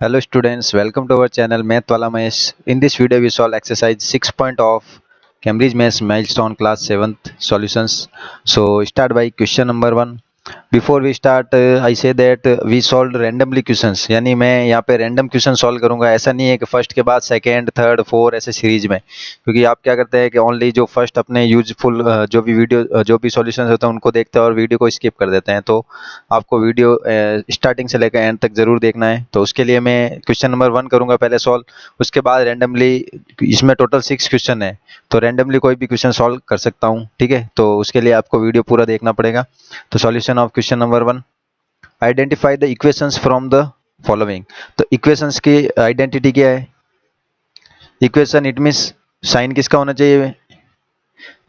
Hello students, welcome to our channel Math Wala Mahesh. In this video we solve exercise 6 of Cambridge Maths Milestone class 7th solutions. So start by question number 1. Before we start, I say that we solved randomly questions. यानी मैं यहाँ पे random question solve करूँगा. ऐसा नहीं है कि first के बाद सेकेंड थर्ड फोर ऐसे सीरीज में, क्योंकि आप क्या करते हैं कि ओनली जो फर्स्ट अपने यूजफुल जो भी वीडियो जो भी सॉल्यूशंस होते हैं उनको देखते हैं और वीडियो को स्किप कर देते हैं. तो आपको वीडियो स्टार्टिंग से लेकर एंड तक जरूर देखना है. तो उसके लिए मैं क्वेश्चन नंबर 1 करूंगा पहले सॉल्व, उसके बाद रैंडमली, इसमें टोटल 6 क्वेश्चन है तो रैंडमली कोई भी क्वेश्चन सॉल्व कर सकता हूं. ठीक है, तो उसके लिए आपको वीडियो पूरा देखना पड़ेगा. तो solution of question number 1, identify the equations from the following. तो इक्वेशंस की आइडेंटिटी क्या है? इक्वेशन इट मीन्स साइन किसका होना चाहिए?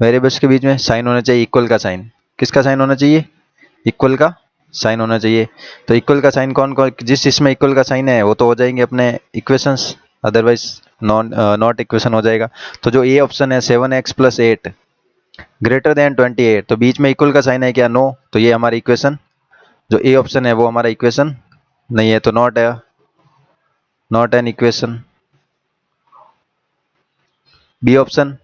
वेरिएबल्स के बीच में साइन होना चाहिए इक्वल का साइन. किसका साइन होना चाहिए? इक्वल का साइन होना चाहिए. तो इक्वल का साइन कौन कौन, जिस इसमें इक्वल का साइन है वो तो हो जाएंगे अपने इक्वेशंस, अदरवाइज नॉट इक्वेशन हो जाएगा. तो जो ए ऑप्शन है 7x + 8 ग्रेटर देन 28, तो बीच में इक्वल का साइन है क्या? नो. तो ये हमारी इक्वेशन, जो ए ऑप्शन है वो हमारा इक्वेशन नहीं है, तो नॉट है, not an equation. B option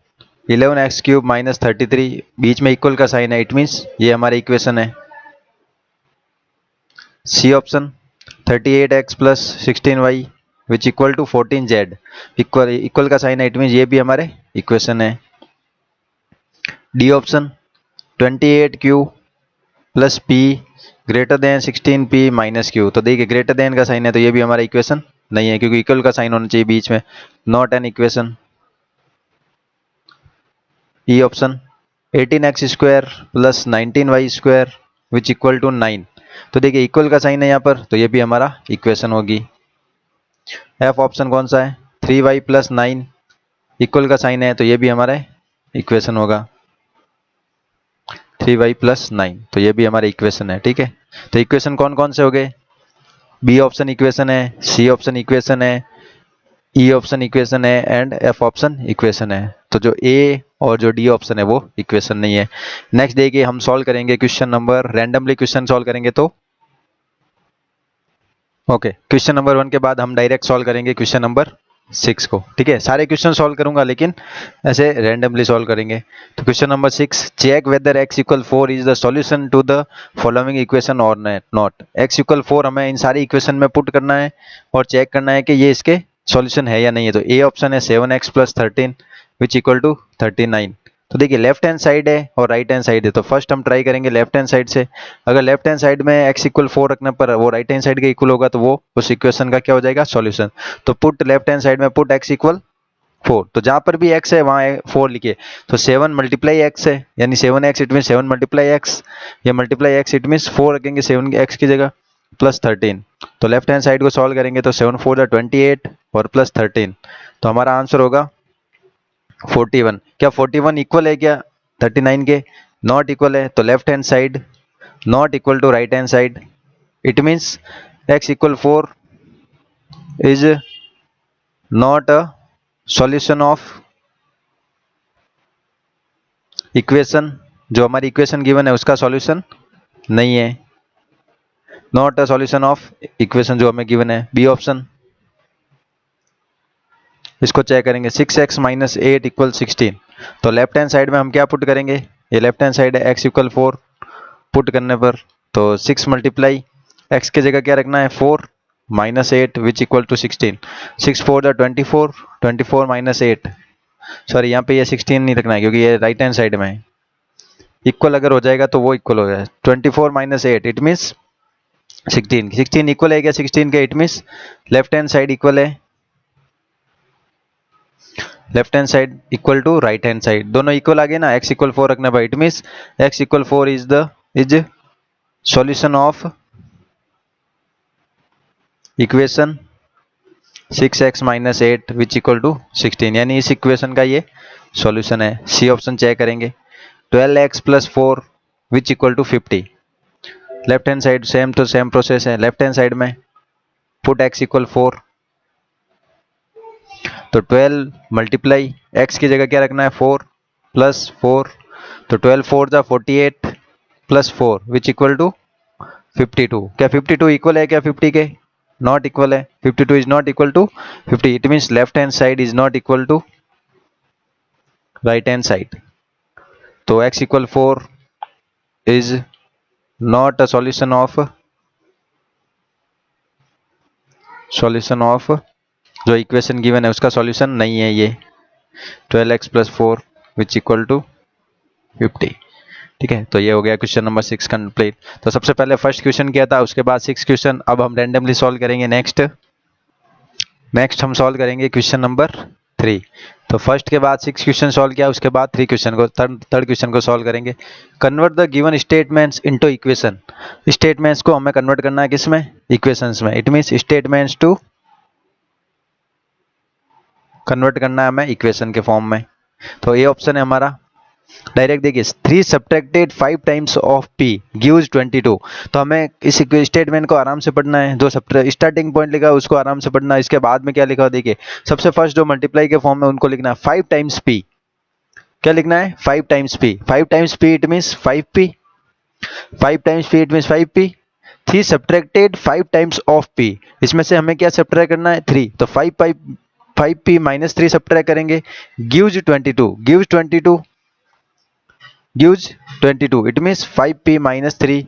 11x³ - 33, बीच में इक्वल का साइन है, इट मीन्स ये हमारी इक्वेशन है. C option 38x + 16y which equal to 14z, equal का साइन है, इट मीन्स ये भी हमारे इक्वेशन है. D option 28q + p greater than 16p - q. तो देखिए ग्रेटर देन का साइन है तो ये भी हमारा इक्वेशन नहीं है, क्योंकि इक्वल का साइन होना चाहिए बीच में, not an equation. E option 18x² + 19y² which equal to 9. तो देखिए इक्वल का साइन है यहाँ पर, तो ये भी हमारा इक्वेशन होगी. एफ ऑप्शन कौन सा है? 3y + 9, इक्वल का साइन है तो ये भी हमारा इक्वेशन होगा, 3y + 9, तो ये भी हमारा इक्वेशन है. ठीक है, तो इक्वेशन कौन कौन से हो गए? बी ऑप्शन इक्वेशन है, सी ऑप्शन इक्वेशन है, ई ऑप्शन इक्वेशन है एंड एफ ऑप्शन इक्वेशन है. तो जो ए और जो डी ऑप्शन है वो इक्वेशन नहीं है. नेक्स्ट देखिए हम सॉल्व करेंगे question number, randomly question solve करेंगे. तो ओके, क्वेश्चन नंबर 1 के बाद हम डायरेक्ट सॉल्व करेंगे क्वेश्चन नंबर 6 को. ठीक है, सारे क्वेश्चन सॉल्व करूंगा लेकिन ऐसे रैंडमली सॉल्व करेंगे. तो question number 6, check whether x = 4 is the solution to the following equation और नॉट. x = 4 हमें इन सारी इक्वेशन में पुट करना है और चेक करना है कि ये इसके सॉल्यूशन है या नहीं है. तो ए ऑप्शन है 7x + 13 विच इक्वल टू 39. तो देखिए लेफ्ट हैंड साइड है और राइट हैंड साइड है, तो फर्स्ट हम ट्राई करेंगे लेफ्ट हैंड साइड से. अगर लेफ्ट हैंड साइड में x = 4 रखने पर वो राइट हैंड साइड के इक्वल होगा तो वो उस इक्वेशन का क्या हो जाएगा? सॉल्यूशन. तो पुट लेफ्ट हैंड साइड में पुट x = 4, तो जहां पर भी x है वहां 4 लिखिए. तो 7 × x है यानी 7x, इट मीन 7 × x, या मल्टीप्लाई x इट मीन 4 रखेंगे 7x की जगह + 13. तो लेफ्ट हैंड साइड को सॉल्व करेंगे तो 7 × 4 = 28 और + 13, तो हमारा आंसर होगा 41. क्या 41 इक्वल है क्या 39 के? नॉट इक्वल है. तो left hand side not equal to right hand side, it means x = 4 is not a solution of equation, जो हमारी इक्वेशन गिवन है उसका सॉल्यूशन नहीं है, not a solution of equation जो हमें गिवन है. बी ऑप्शन, इसको चेक करेंगे 6x - 8 = 16. तो लेफ्ट हैंड साइड में हम क्या पुट करेंगे? ये लेफ्ट हैंड साइड है, x = 4 पुट करने पर तो 6 × x की जगह क्या रखना है? 4 - 8 विच इक्वल टू 16. 6 × 4 = 24, 24 - 8, सॉरी यहाँ पे ये 16 नहीं रखना है क्योंकि ये राइट हैंड साइड में है. इक्वल अगर हो जाएगा तो वो इक्वल हो जाए. 24 - 8 इट मीन्स 16. 16 इक्वल है क्या 16 के? It means left hand side equal है, left hand side equal to right hand side, दोनों इक्वल आ गए ना. x = 4 रखने पर it means x = 4 is solution of equation 6x - 8 which equal to 16, यानी इस इक्वेशन का ये सॉल्यूशन है. सी ऑप्शन चेक करेंगे 12x + 4 which equal to 50. Left hand side same तो सेम प्रोसेस है, लेफ्ट हैंड साइड में पुट x = 4, तो 12 × x की जगह क्या रखना है? 4 + 4, तो 12 × 4 = 48 + 4 विच इक्वल टू 52. क्या 52 इक्वल है क्या 50 के? नॉट इक्वल है, 52 is not equal to 50, it means left hand side is not equal to right hand side. तो x equal 4 is not a solution of जो इक्वेशन गिवन है उसका solution नहीं है ये 12x plus 4 which equal to 50। ठीक है, तो ये हो गया क्वेश्चन नंबर 6 कंप्लीट। तो सबसे पहले फर्स्ट क्वेश्चन किया था, उसके बाद 6 क्वेश्चन अब हम रैंडमली सॉल्व करेंगे। नेक्स्ट हम सॉल्व करेंगे क्वेश्चन नंबर 3। तो फर्स्ट के बाद 6 क्वेश्चन सॉल्व किया, उसके बाद थर्ड क्वेश्चन को सॉल्व करेंगे। Convert the given statements into equation. Statements को हमें कन्वर्ट करना है किसमें? इक्वेशंस में। It means statements to convert करना है हमें इक्वेशन के फॉर्म में। तो ये ऑप्शन है हमारा। डायरेक्ट देखिए 3 subtracted 5 times of p gives 22। तो हमें इस स्टेटमेंट को आराम से पढ़ना है, जो स्टार्टिंग पॉइंट लिखा है उसको आराम से पढ़ना है। इसके बाद में क्या लिखा है देखिए, सबसे फर्स्ट जो मल्टीप्लाई के फॉर्म में उनको लिखना है 5 टाइम्स p। क्या लिखना है? 5 times p। 5 times p it means 5p। 5 times p it means 5p। 3 subtracted 5 times of p, इसमें से हमें क्या सब्ट्रैक्ट करना है? 3। तो 5p माइनस 3 सब्ट्रैक्ट करेंगे, gives 22। gives 22 it means 5p minus 3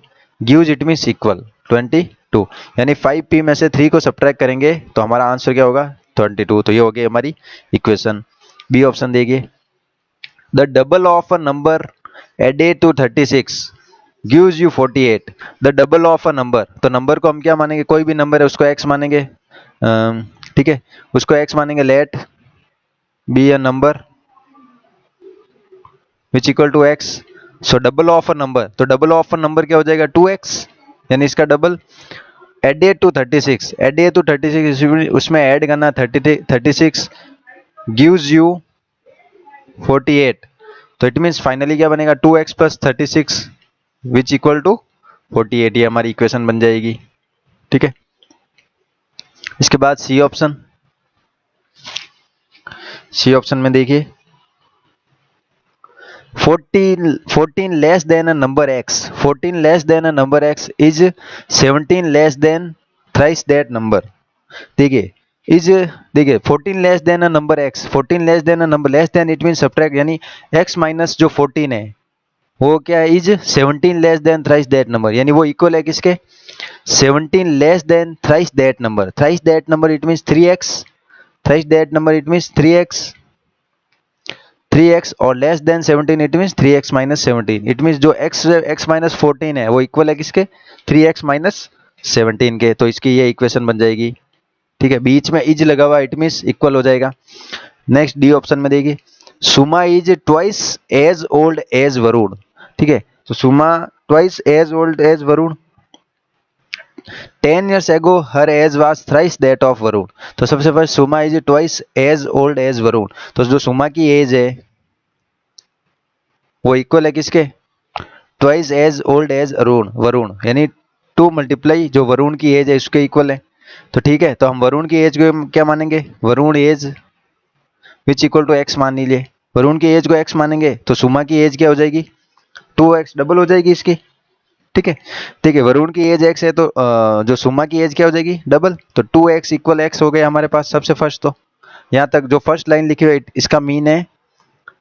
gives it means equal 22। यानी 5p में से 3 को सब्ट्रैक्ट करेंगे तो हमारा आंसर क्या होगा? 22। तो ये हो गई हमारी इक्वेशन। बी ऑप्शन देखिए, the double of a number added to 36 gives you 48। The double of a number, तो नंबर को हम क्या मानेंगे? कोई भी नंबर है उसको x मानेंगे। ठीक है, उसको x मानेंगे। Let be a number which equal to x। So double of a number, तो डबल ऑफ अ नंबर क्या हो जाएगा? 2x, यानी इसका डबल। एडेड टू 36, एडेड टू 36 उसमें ऐड करना 36 गिव्स यू 48। तो इट मीन्स फाइनली क्या बनेगा? 2x plus 36 which equal to 48। ये हमारी इक्वेशन बन जाएगी। ठीक है, इसके बाद सी ऑप्शन। सी ऑप्शन में देखिए 14 less than a number x, 14 less than a number x is 17 less than thrice that number। देखिए इज, देखिए 14 less than a number x, 14 less than a number, less than it mean subtract, यानी x minus जो 14 है वो क्या है? Is 17 less than thrice that number, यानी वो इक्वल है किसके? 17 less than thrice that number. Thrice that number it means 3x, thrice that number it means 3x और less than 17 it means 3x minus 17। It means जो x minus 14 है वो equal है किसके? 3x माइनस 17 के। तो इसकी ये इक्वेशन बन जाएगी। ठीक है, बीच में इज लगा हुआ, इट मीन्स इक्वल हो जाएगा। नेक्स्ट डी ऑप्शन में देखिए, Suma is twice as old as Varun. ठीक है, तो Suma twice as old as Varun. 10 years ago her age was thrice that of Varun. तो सबसे first Suma is twice as old as Varun. तो जो सुमा की एज है वो इक्वल है किसके? Twice as old as Varun, यानी 2 मल्टीप्लाई जो वरुण की एज है उसके इक्वल है। तो ठीक है, तो हम वरुण की एज को क्या मानेंगे? Varun age which equal to X मान लीजिए। वरुण की एज को एक्स मानेंगे तो सुमा की एज क्या हो जाएगी? 2x, डबल हो जाएगी इसकी। ठीक है, ठीक है, वरुण की एज x है तो जो सुमा की एज क्या हो जाएगी? डबल। तो 2x इक्वल एक्स हो गया हमारे पास सबसे फर्स्ट। तो यहाँ तक जो फर्स्ट लाइन लिखी हुई है इसका मीन है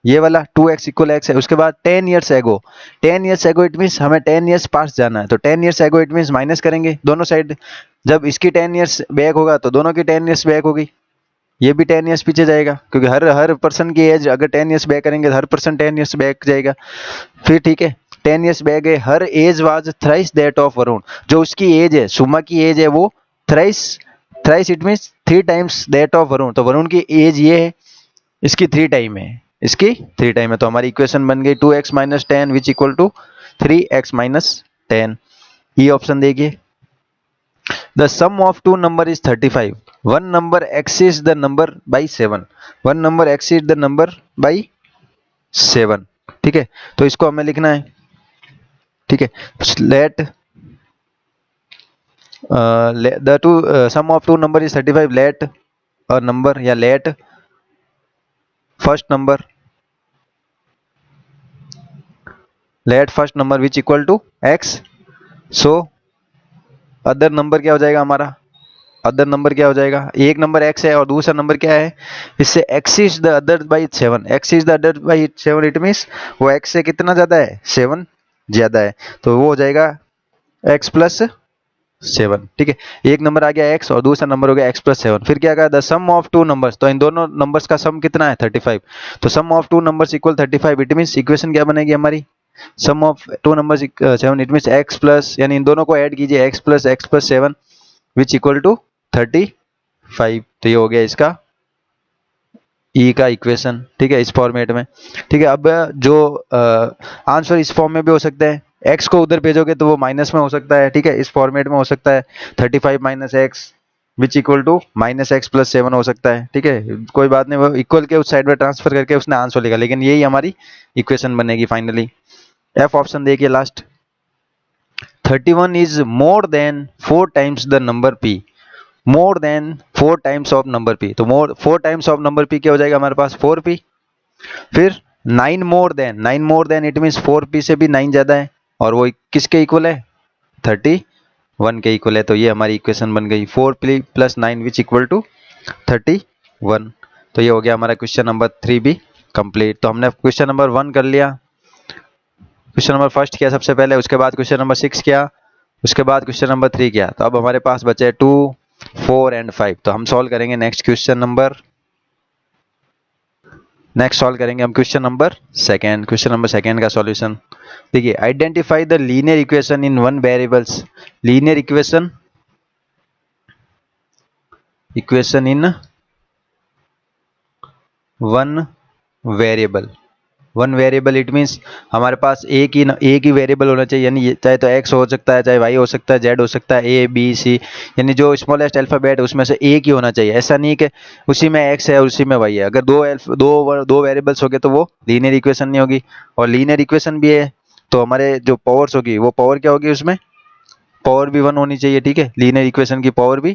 ये वाला 2x इक्वल एक्स है। उसके बाद 10 years ago, 10 years ago it means हमें 10 ईयर्स पास जाना है। तो 10 years ago it means minus करेंगे दोनों साइड। जब इसकी 10 ईयर्स बैक होगा तो दोनों की 10 ईयर्स बैक होगी, ये भी 10 ईयर्स पीछे जाएगा, क्योंकि हर पर्सन की एज अगर 10 ईयर्स बैक करेंगे तो हर पर्सन 10 ईयर्स बैक जाएगा। फिर ठीक है, 10 ईयर्स बैक है, her age was thrice that of Varun. जो उसकी एज है, सुमा की एज है वो thrice, thrice it means 3 times that of Varun. तो वरुण की एज ये है, इसकी 3 टाइम है, इसकी 3 टाइम है। तो हमारी इक्वेशन बन गई 2x minus 10 which equal to 3x minus 10। E option देखिए, the sum of two number is 35, one number exceeds the number by 7, one number exceeds the number by 7। ठीक है, तो इसको हमें लिखना है। ठीक है, let the two sum of two number is 35, let a number या let first number, let first number which equal to x, so other number क्या हो जाएगा हमारा? अदर नंबर क्या हो जाएगा, एक नंबर x है और दूसरा नंबर क्या है, इससे x is the other by 7, x is the other by 7, it means वो x से कितना ज्यादा है, 7 ज्यादा है, तो वो हो जाएगा x प्लस 7। ठीक है, एक नंबर आ गया x और दूसरा नंबर हो गया x प्लस 7। फिर क्या कहा, the sum of two numbers, तो इन दोनों नंबर्स का सम कितना है 35, तो sum of two numbers equal 35, it means equation क्या बनेगी हमारी, sum of two numbers 7, it means x plus, यानी इन दोनों को ऐड कीजिए x plus 7 which equal to 35। तो ये हो गया इसका ई का इक्वेशन। ठीक है, इस फॉर्मेट में। ठीक है, अब जो आंसर इस फॉर्म में भी हो सकता है, x को उधर भेजोगे तो वो माइनस में हो सकता है। ठीक है, इस फॉर्मेट में हो सकता है 35 minus X which equal to minus X plus 7 हो सकता है। ठीक है, कोई बात नहीं, वो इक्वल के उस साइड में ट्रांसफर करके उसने आंसर लिखा, लेकिन यही हमारी इक्वेशन बनेगी फाइनली। एफ ऑप्शन देखिए last, 31 is more than 4 times the number p, more than 4 times of number p, तो मोर 4 टाइम्स ऑफ नंबर p क्या हो जाएगा हमारे पास 4p। फिर 9 more than it means 4p से भी 9 ज्यादा है, और वो किसके इक्वल है 31 के इक्वल है। तो ये हमारी इक्वेशन बन गई 4p plus 9 which equal to 31। तो ये हो गया हमारा क्वेश्चन नंबर 3 भी कंप्लीट। तो हमने क्वेश्चन नंबर 1 कर लिया, क्वेश्चन नंबर फर्स्ट किया सबसे पहले, उसके बाद क्वेश्चन नंबर 6 किया, उसके बाद क्वेश्चन नंबर 3 किया। तो अब हमारे पास बचे 2, 4 एंड 5। तो हम सॉल्व करेंगे नेक्स्ट सॉल्व करेंगे हम क्वेश्चन नंबर सेकेंड का सॉल्यूशन। देखिए, identify the linear equation in one variables, linear equation in one variable, it means हमारे पास एक ही वेरिएबल होना चाहिए, यानी चाहे तो x हो सकता है, चाहे y हो सकता है, z हो सकता है, a b c, यानी जो स्मॉलेस्ट अल्फाबेट है उसमें से एक ही होना चाहिए। ऐसा नहीं कि उसी में x है और उसी में y है। अगर दो वेरिएबल्स हो गए तो वो लीनियर इक्वेशन नहीं होगी। और लीनियर इक्वेशन भी है तो हमारे जो पावर्स होगी वो पावर क्या होगी, उसमें पावर भी 1 होनी चाहिए। ठीक है, लीनियर इक्वेशन की पावर भी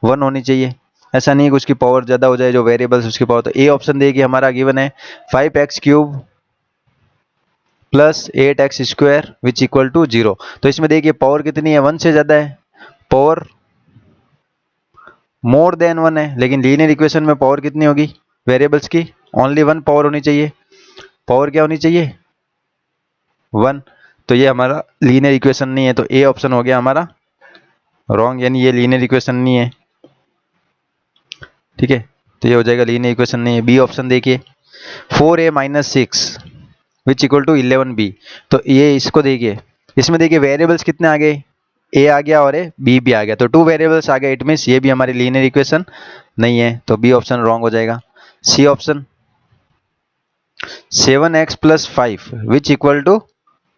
1 होनी चाहिए। ऐसा नहीं कि उसकी पावर ज्यादा हो जाए जो वेरिएबल्स उसकी पावर। तो ए ऑप्शन देखिए हमारा गिवन है 5x³ plus 8x² which equal to 0। तो इसमें देखिए पावर कितनी है, 1 से ज्यादा है, पावर मोर देन 1 है, लेकिन लीनियर इक्वेशन में पावर कितनी होगी वेरिएबल्स की, ओनली 1 पावर होनी चाहिए। पावर क्या होनी चाहिए 1। तो ये हमारा लीनियर इक्वेशन नहीं है, तो ए ऑप्शन हो गया हमारा रॉन्ग, यानी ये लीनियर इक्वेशन नहीं है। ठीक है, तो ये हो जाएगा लीनियर इक्वेशन नहीं है। बी ऑप्शन देखिए 4a minus 6 which equal to 11b। तो ये इसको देखिए, इसमें देखिए वेरिएबल्स कितने आ गए, a आ गया और b भी आ गया, तो 2 वेरिएबल्स आ गए, इट मीन्स ये भी हमारी लीनियर इक्वेशन नहीं है। तो बी ऑप्शन रॉन्ग हो जाएगा। C option 7x plus 5 which equal to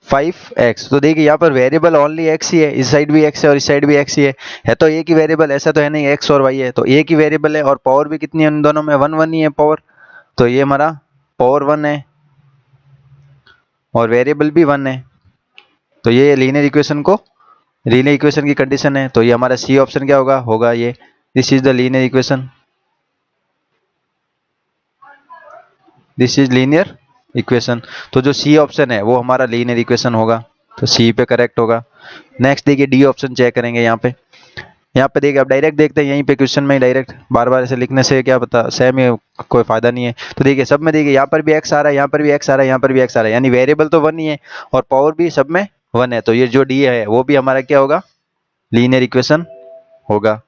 5x। तो देखिए यहाँ पर वेरिएबल ओनली x ही है, इस साइड भी x है और इस साइड भी x ही है तो एक ही वेरिएबल, ऐसा तो है नहीं x और y है, तो एक ही वेरिएबल है। और पावर भी कितनी है उन दोनों में, 1 ही है पावर, तो ये हमारा पावर 1 है और वेरिएबल भी 1 है। तो ये लीनियर इक्वेशन की कंडीशन है। तो ये हमारा सी ऑप्शन क्या होगा ये, this is the linear equation, this is linear equation. तो जो सी ऑप्शन है वो हमारा लीनियर इक्वेशन होगा, तो सी पे करेक्ट होगा। नेक्स्ट देखिए डी ऑप्शन चेक करेंगे यहाँ पे देखिए, अब डायरेक्ट देखते हैं यहीं पे क्वेश्चन में, डायरेक्ट बार बार ऐसे लिखने से क्या पता सेम ही कोई फायदा नहीं है। तो देखिए सब में देखिए यहाँ पर भी x आ रहा है, यहाँ पर भी x आ रहा है, यहाँ पर भी x आ रहा है, यानी वेरिएबल तो 1 ही है और पावर भी सब में 1 है। तो ये जो डी है वो भी हमारा क्या होगा, लीनियर इक्वेशन होगा।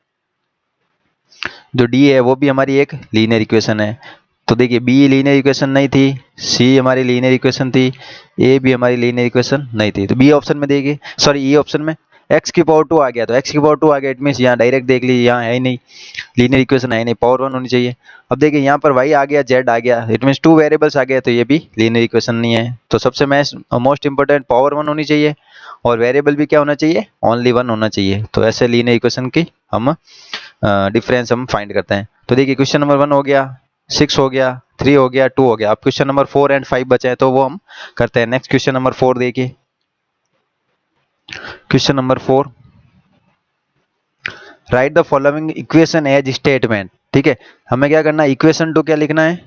जो डी है वो भी हमारी एक लीनियर इक्वेशन है। तो देखिए बी लीनियर इक्वेशन नहीं थी, सी हमारी लीनियर इक्वेशन थी, ए भी हमारी लीनियर इक्वेशन नहीं थी। तो बी ऑप्शन में देखिए, सॉरी ई ऑप्शन में x की पावर 2 आ गया, तो x की पावर 2 आ गया, इट मीन्स यहाँ डायरेक्ट देख लीजिए यहाँ है ही नहीं, लीनियर इक्वेशन है नहीं, पावर 1 होनी चाहिए। अब देखिए यहाँ पर y आ गया, z आ गया, इट मीन्स 2 वेरिएबल्स आ गए, तो ये भी लीनियर इक्वेशन नहीं है। तो सबसे मोस्ट इंपोर्टेंट पावर 1 होनी चाहिए और वेरिएबल भी क्या होना चाहिए, ओनली 1 होना चाहिए। तो ऐसे लीनियर इक्वेशन की हम डिफरेंस हम फाइंड करते हैं। तो देखिए क्वेश्चन नंबर 1 हो गया, 6 हो गया, 3 हो गया, 2 हो गया। अब क्वेश्चन नंबर 4 एंड 5 बचे हैं, तो वो हम करते हैं। नेक्स्ट क्वेश्चन नंबर 4 देखिए, question number 4, write the following equation as statement. ठीक है, हमें क्या करना है, इक्वेशन टू क्या लिखना है,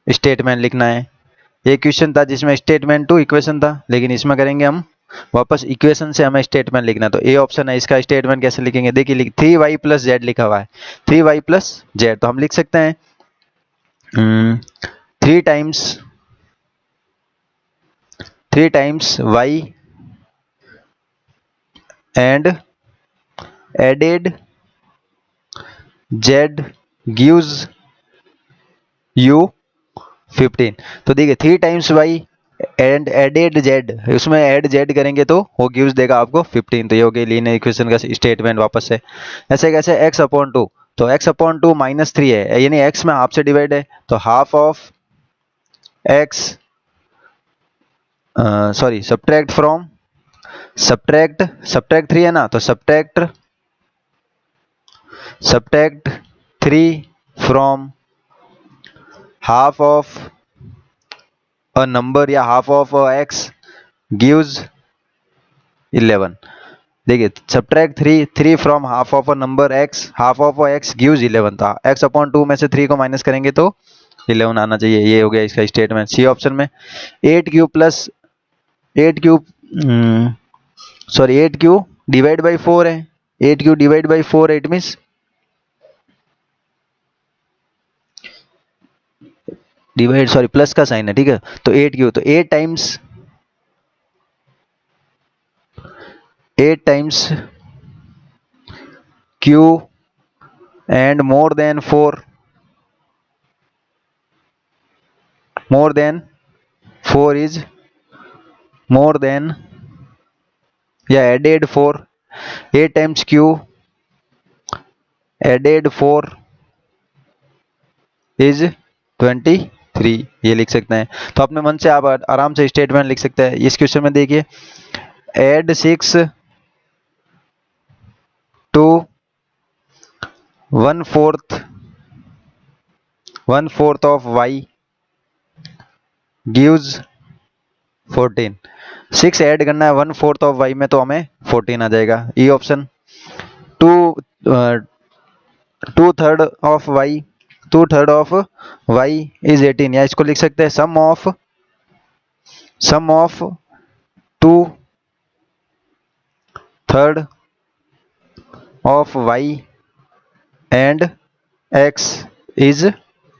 स्टेटमेंट लिखना है। एक क्वेश्चन था जिसमें स्टेटमेंट टू इक्वेशन था, लेकिन इसमें करेंगे हम वापस इक्वेशन से हमें स्टेटमेंट लिखना है। तो ए ऑप्शन है इसका। स्टेटमेंट कैसे लिखेंगे, देखिए 3y प्लस जेड लिखा हुआ है, 3y प्लस जेड, तो हम लिख सकते हैं 3 times y and added z gives you 15। तो देखिए 3 times y and added z, उसमें एड z करेंगे तो वो गिव्स देगा आपको 15। तो ये हो गया लीनियर इक्वेशन का स्टेटमेंट वापस से। ऐसे कैसे, x/2, तो x/2 -3 है, यानी x में हाफ से डिवाइड है, तो half of x, sorry subtract from, subtract 3 है ना, तो subtract 3 from half of a number या हाफ ऑफ x गिव्स 11। देखिए subtract 3 from half of a number x, half of x gives 11 था, x/2 में से 3 को माइनस करेंगे तो 11 आना चाहिए। ये हो गया इसका स्टेटमेंट। सी ऑप्शन में 8 cube plus 8 cube, sorry 8 cube divide by 4 है, 8 cube divide by 4 it means divide, sorry plus का साइन है, ठीक है। तो 8 क्यूब, तो 8 times Q and more than 4 is more than या added 4, 8 times Q added 4 is 23, ये लिख सकते हैं। तो अपने मन से आप आराम से स्टेटमेंट लिख सकते हैं। इस क्वेश्चन में देखिए add 6 to 1/4 of y gives 14। 6 add करना है 1/4 ऑफ y में, तो हमें 14 आ जाएगा। E option. 2/3 of y is 18, या इसको लिख सकते हैं sum of 2/3 of y and x is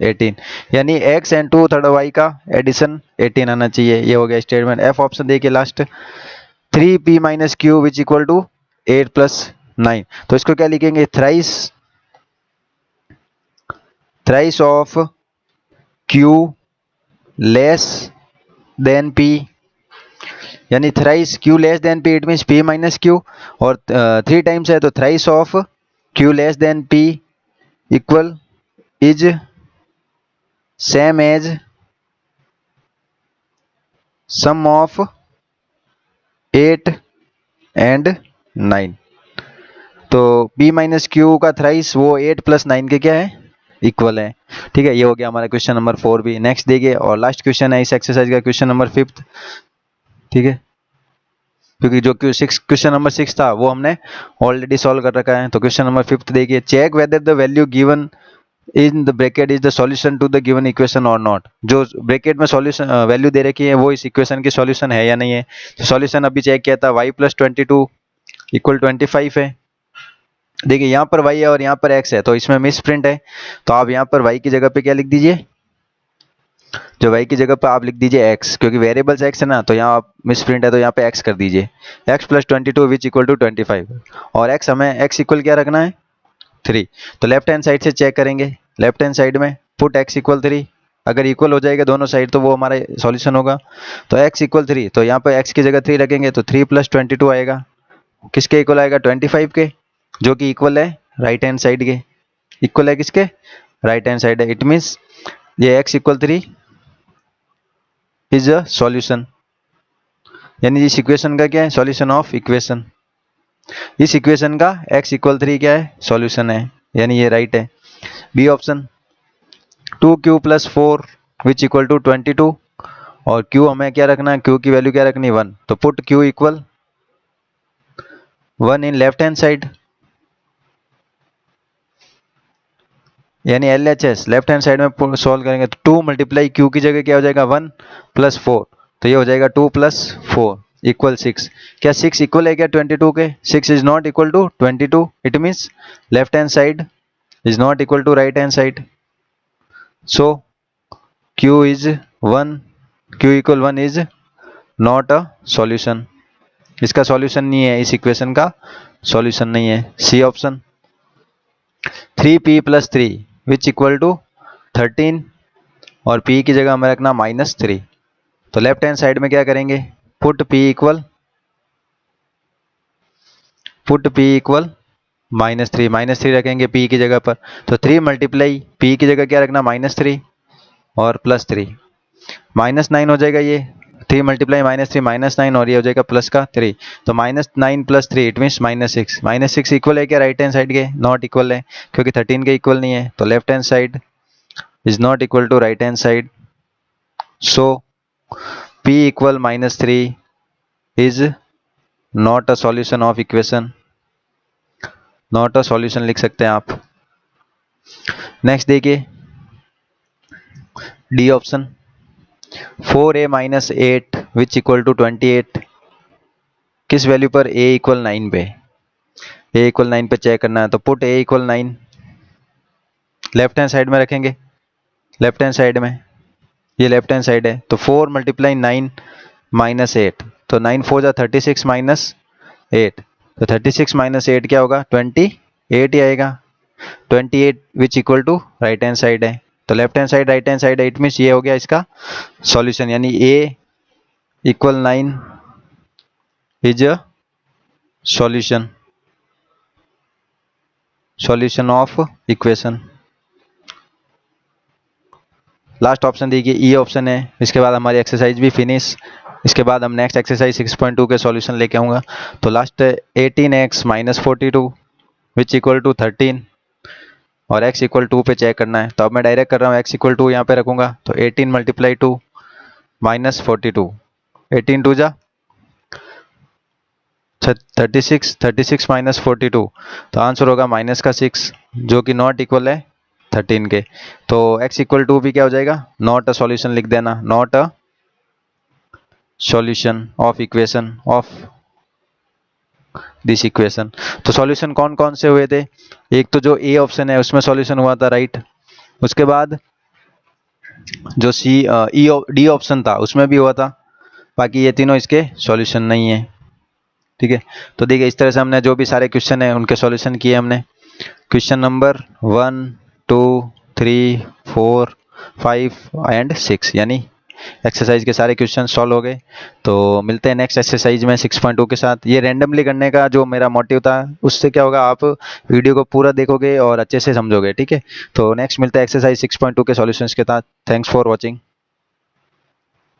18, यानी x एंड 2/3 y का एडिशन 18 आना चाहिए। ये हो गया स्टेटमेंट। एफ ऑप्शन देखिए last, 3p minus Q which equal to 8 + 9। तो इसको क्या लिखेंगे, thrice of q less than p, यानी thrice q less than p, it means p minus q, और 3 टाइम्स है तो thrice of q less than p equal is same as sum of 8 and 9। तो p minus Q का thrice वो 8 + 9 के क्या है, इक्वल है। ठीक है, ये हो गया हमारा क्वेश्चन नंबर 4 भी। नेक्स्ट देखिए, और लास्ट क्वेश्चन है इस एक्सरसाइज का, क्वेश्चन नंबर 5। ठीक है, क्योंकि जो क्वेश्चन नंबर 6 था वो हमने ऑलरेडी सॉल्व कर रखा है। तो क्वेश्चन नंबर 5 देखिए, check whether the value given in the bracket is the solution to the given equation और नॉट। जो ब्रैकेट में सॉल्यूशन वैल्यू दे रखी है वो इस इक्वेशन की सॉल्यूशन है या नहीं है। तो सॉल्यूशन अभी चेक किया था, y + 22 = 25 है। देखिए यहाँ पर y है और यहाँ पर x है, तो इसमें मिस प्रिंट है, तो आप यहाँ पर y की जगह पे क्या लिख दीजिए, जो y की जगह पर आप लिख दीजिए x, क्योंकि वेरिएबल्स x है ना, तो यहाँ आप मिस प्रिंट है तो यहाँ पे x कर दीजिए, x + 22 विच इक्वल टू 25, और x हमें x इक्वल क्या रखना है, 3। तो लेफ्ट हैंड साइड से चेक करेंगे, लेफ्ट हैंड साइड में पुट x = 3, अगर इक्वल हो जाएगा दोनों साइड तो वो हमारा सॉल्यूशन होगा। तो x = 3, तो यहाँ पर x की जगह 3 रखेंगे तो 3 + 22 आएगा, किसके इक्वल आएगा, 25 के, जो कि इक्वल है राइट हैंड साइड के, इक्वल है किसके, राइट हैंड साइड है। इट मीन्स ये x = 3 इज अ सॉल्यूशन, यानी इस इक्वेशन का क्या है, सॉल्यूशन ऑफ इक्वेशन। इस इक्वेशन का x = 3 क्या है, सॉल्यूशन है, यानी ये राइट है। B option, 2q + 4 which equal to 22, और q हमें क्या रखना है, q की वैल्यू क्या रखनी है, 1, तो put q = 1 in left hand side, यानी LHS लेफ्ट हैंड साइड में सॉल्व करेंगे तो 2 × q की जगह क्या हो जाएगा, 1 + 4, तो ये हो जाएगा 2 + 4, इक्वल 6। क्या 6 इक्वल है क्या 22 के? 6 is not equal to 22, it means left hand side is not equal to right hand side. So q is 1, q equal 1 is not a solution. इसका सॉल्यूशन नहीं है, इस इक्वेशन का सॉल्यूशन नहीं है। C option. 3p plus 3 which equal to 13 और p की जगह हमें रखना -3। तो लेफ्ट हैंड साइड में क्या करेंगे, पुट p इक्वल -3 रखेंगे p की जगह पर। तो 3 मल्टीप्लाई p की जगह क्या रखना -3 और +3, -9 हो जाएगा ये। 3 मल्टीप्लाई -3 -9 और ये हो जाएगा प्लस का 3। तो -9 + 3 इट मीन्स -6। -6 इक्वल है क्या राइट हैंड साइड के? नॉट इक्वल है, क्योंकि 13 के इक्वल नहीं है। तो left hand side is not equal to right hand side. So p equal -3 is not a solution of equation, not a solution लिख सकते हैं आप। नेक्स्ट देखिए D option. 4a - 8 which equal to 28, किस वैल्यू पर? a इक्वल 9 पे। a equal 9 पे check करना है, तो put a equal 9 left hand side में रखेंगे। लेफ्ट हैंड साइड में, ये लेफ्ट हैंड साइड है, तो 4 मल्टीप्लाई 9 -8, तो 9 4 जा 36 -8, तो 36 -8 क्या होगा? 28 ही आएगा। 28 which equal to right hand side है, तो left hand side right hand side है, इट मीन्स ये हो गया इसका सॉल्यूशन, यानी a equal 9 is a solution, solution of equation. Last option देखिए ई ऑप्शन है। इसके बाद हमारी एक्सरसाइज भी फिनिश। इसके बाद हम नेक्स्ट एक्सरसाइज 6.2 के सॉल्यूशन लेके आऊँगा। तो last 18x - 42 which equal to 13 और x इक्वल 2 पे चेक करना है। तो अब मैं डायरेक्ट कर रहा हूँ, x इक्वल 2 यहाँ पे रखूंगा, तो 18 मल्टीप्लाई 2 -42, 18 2 जा 36, 36 -42, तो आंसर होगा -6, जो कि नॉट इक्वल है 13 के। तो x इक्वल टू भी क्या हो जाएगा? नॉट अ सॉल्यूशन लिख देना, not a solution of equation of this equation. तो सॉल्यूशन कौन कौन से हुए थे? एक तो जो ए ऑप्शन है उसमें सॉल्यूशन हुआ था, राइट। उसके बाद जो डी ऑप्शन था उसमें भी हुआ था। बाकी ये तीनों इसके सॉल्यूशन नहीं है, ठीक है। तो देखिए इस तरह से हमने जो भी सारे क्वेश्चन है उनके सॉल्यूशन किए हमने। क्वेश्चन नंबर 1 2 3 4 5 एंड 6, यानी एक्सरसाइज के सारे क्वेश्चन सॉल्व हो गए। तो मिलते हैं नेक्स्ट एक्सरसाइज में 6.2 के साथ। ये रैंडमली करने का जो मेरा मोटिव था, उससे क्या होगा, आप वीडियो को पूरा देखोगे और अच्छे से समझोगे, ठीक है। तो नेक्स्ट मिलते हैं एक्सरसाइज 6.2 के सॉल्यूशंस के साथ। Thanks for watching.